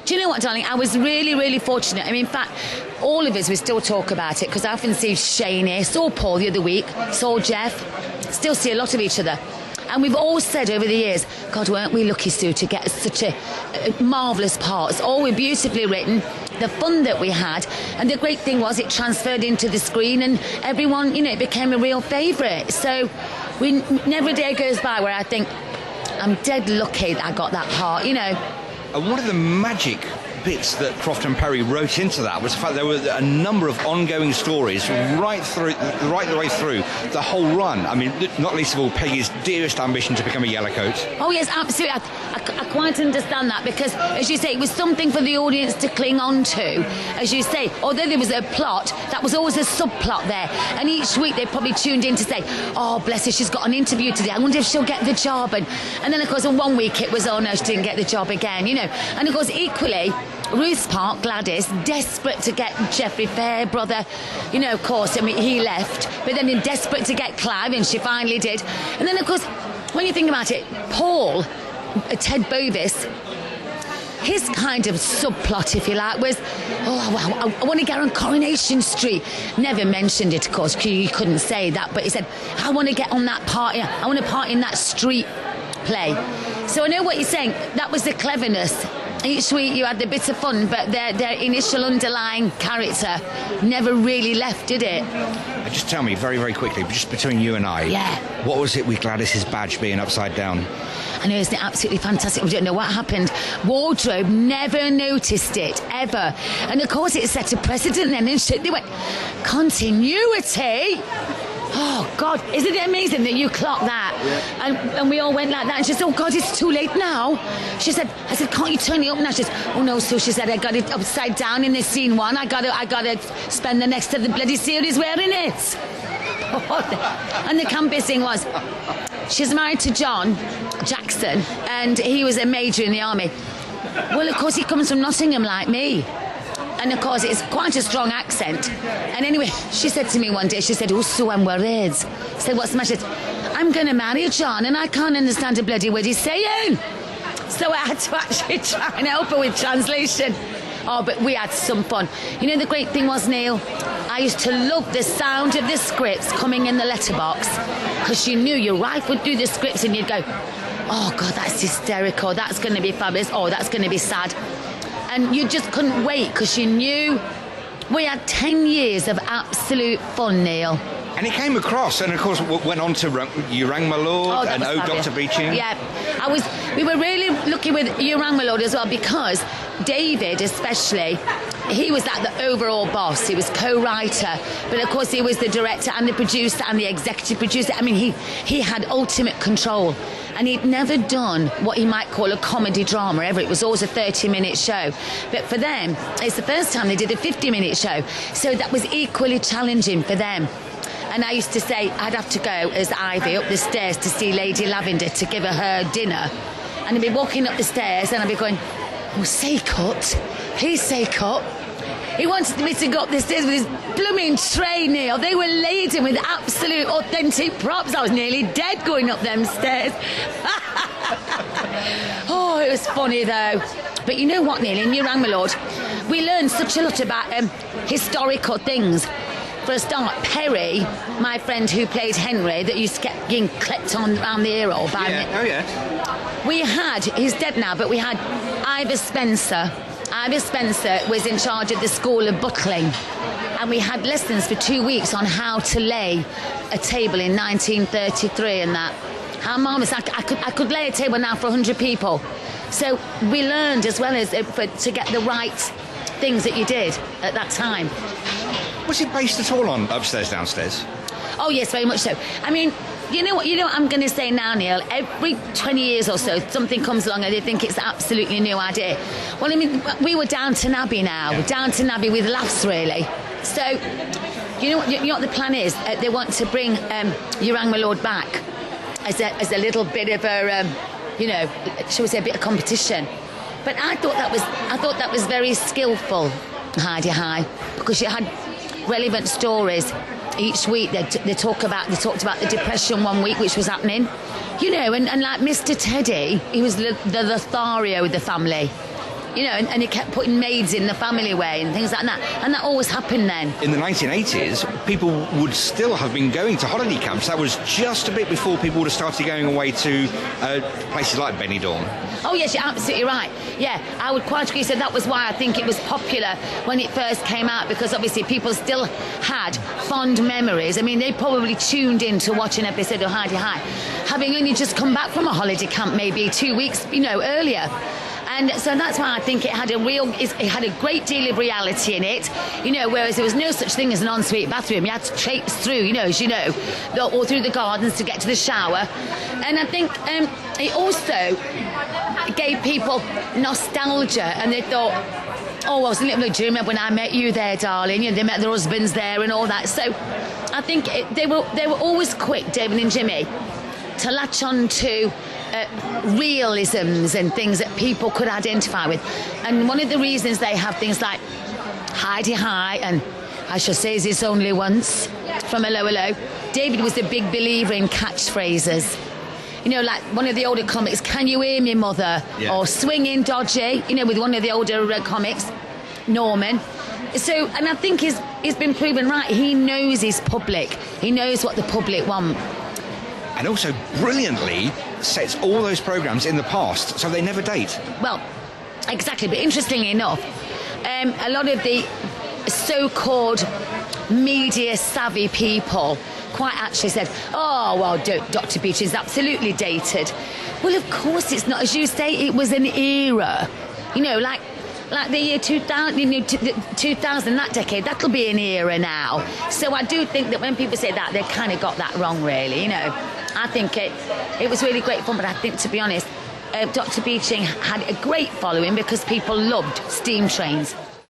Do you know what, darling? I was really, really fortunate. I mean, in fact, all of us, we still talk about it because I often see Shane here, saw Paul the other week, saw Jeff, still see a lot of each other. And we've all said over the years, God, weren't we lucky, Sue, to get such a marvellous part. It's all beautifully written, the fun that we had. And the great thing was it transferred into the screen and everyone, you know, it became a real favourite. So never a day goes by where I think, I'm dead lucky that I got that part, you know. And one of the magic bits that Croft and Perry wrote into that was the fact there were a number of ongoing stories right the way through the whole run. I mean, not least of all Peggy's dearest ambition to become a yellowcoat. Oh yes, absolutely. I quite understand that because, as you say, it was something for the audience to cling on to. As you say, although there was a plot, that was always a subplot there. And each week they probably tuned in to say, oh, bless her, she's got an interview today. I wonder if she'll get the job. And then, of course, in one week it was, oh, no, she didn't get the job again, you know. And, of course, equally, Ruth's part, Gladys, desperate to get Geoffrey Fairbrother, you know, of course, I mean, he left, but then desperate to get Clive, and she finally did. And then, of course, when you think about it, Paul, Ted Bovis, his kind of subplot, if you like, was, oh, well, I want to get on Coronation Street. Never mentioned it, of course, because you couldn't say that, but he said, I want to get on that party, I want to party in that street play. So I know what you're saying, that was the cleverness. Each week you had the bit of fun, but their initial underlying character never really left, did it? Just tell me, very, very quickly, just between you and I, what was it with Gladys's badge being upside down? I know, isn't it absolutely fantastic? We don't know what happened. Wardrobe never noticed it, ever. And of course it set a precedent then, and they went, continuity? Oh, God, isn't it amazing that you clocked that? Yeah. And we all went like that. And she said, oh, God, it's too late now. I said, can't you turn it up now? She said, oh, no, so she said, I got it upside down in the scene one. I got to spend the next of the bloody series wearing it. And the campus thing was, she's married to John Jackson, and he was a major in the army. Well, of course, he comes from Nottingham like me. And of course it's quite a strong accent. And anyway, she said to me one day, she said, oh, so I'm worried. I said, what's the matter? I'm going to marry John and I can't understand a bloody word he's saying. So I had to actually try and help her with translation. Oh, but we had some fun. You know, the great thing was, Neil, I used to love the sound of the scripts coming in the letterbox, because you knew your wife would do the scripts and you'd go, oh, God, that's hysterical. That's going to be fabulous. Oh, that's going to be sad. And you just couldn't wait because you knew we had 10 years of absolute fun, Neil. And it came across, and of course went on to You Rang My Lord and Oh Dr. Beeching. Yeah, we were really lucky with You Rang My Lord as well, because David especially, he was like the overall boss. He was co-writer, but of course he was the director and the producer and the executive producer. I mean, he had ultimate control. And he'd never done what he might call a comedy drama ever. It was always a 30-minute show. But for them, it's the first time they did a 50-minute show. So that was equally challenging for them. And I used to say I'd have to go as Ivy up the stairs to see Lady Lavender to give her dinner. And I'd be walking up the stairs and I'd be going, oh, say cut. Please say cut. He wanted me to go up the stairs with his blooming tray, Neil. They were laden with absolute authentic props. I was nearly dead going up them stairs. Oh, it was funny, though. But you know what, Neil, in You Rang My Lord, we learned such a lot about historical things. For a start, Perry, my friend who played Henry, that used to get getting clipped on around the ear hole by me. Oh, yeah. We had, he's dead now, but we had Ivor Spencer. Ivor Spencer was in charge of the School of Butling, and we had lessons for 2 weeks on how to lay a table in 1933 and that. How marvellous. I could lay a table now for 100 people. So we learned as well as to get the right things that you did at that time. Was it based at all on Upstairs, Downstairs? Oh, yes, very much so. I mean, you know what I'm going to say now, Neil? Every 20 years or so, something comes along and they think it's absolutely a new idea. Well, I mean, we were Downton Abbey now. We're Downton Abbey with laughs, really. So, you know what the plan is? They want to bring You Rang My Lord back as a little bit of a, shall we say, a bit of competition. But I thought that was very skillful, Heidi High, because you had relevant stories. Each week they talked about the depression one week, which was happening, and like Mr. Teddy, he was the Lothario of the family. you know, and he kept putting maids in the family way and things like that. And that always happened then. In the 1980s, people would still have been going to holiday camps. That was just a bit before people would have started going away to places like Benidorm. Oh, yes, you're absolutely right. Yeah, I would quite agree. So that was why I think it was popular when it first came out, because obviously people still had fond memories. I mean, they probably tuned in to watch an episode of Heidi High, having only just come back from a holiday camp maybe 2 weeks, you know, earlier. And so that's why I think it had a great deal of reality in it, you know, whereas there was no such thing as an ensuite bathroom. You had to traipse through, you know, as you know, or through the gardens to get to the shower. And I think it also gave people nostalgia, and they thought, oh, I was a little bit, do you remember when I met you there, darling? You know, they met their husbands there and all that. So I think they were always quick, David and Jimmy, to latch on to realisms and things that people could identify with. And one of the reasons they have things like Heidi High and I Shall Say This Only Once from Hello Hello, David was a big believer in catchphrases. You know, like one of the older comics, Can You Hear Me, Mother? Yeah. Or Swinging Dodgy, you know, with one of the older comics, Norman. So, and I think he's been proven right. He knows his public. He knows what the public want. And also brilliantly sets all those programmes in the past, so they never date. Well, exactly. But interestingly enough, a lot of the so-called media-savvy people quite actually said, oh, well, Dr. Beeching is absolutely dated. Well, of course it's not. As you say, it was an era. You know, like the year 2000, you know, 2000, that decade, that'll be an era now. So I do think that when people say that, they kind of got that wrong, really, you know. I think it was really great fun, but I think, to be honest, Dr. Beeching had a great following because people loved steam trains.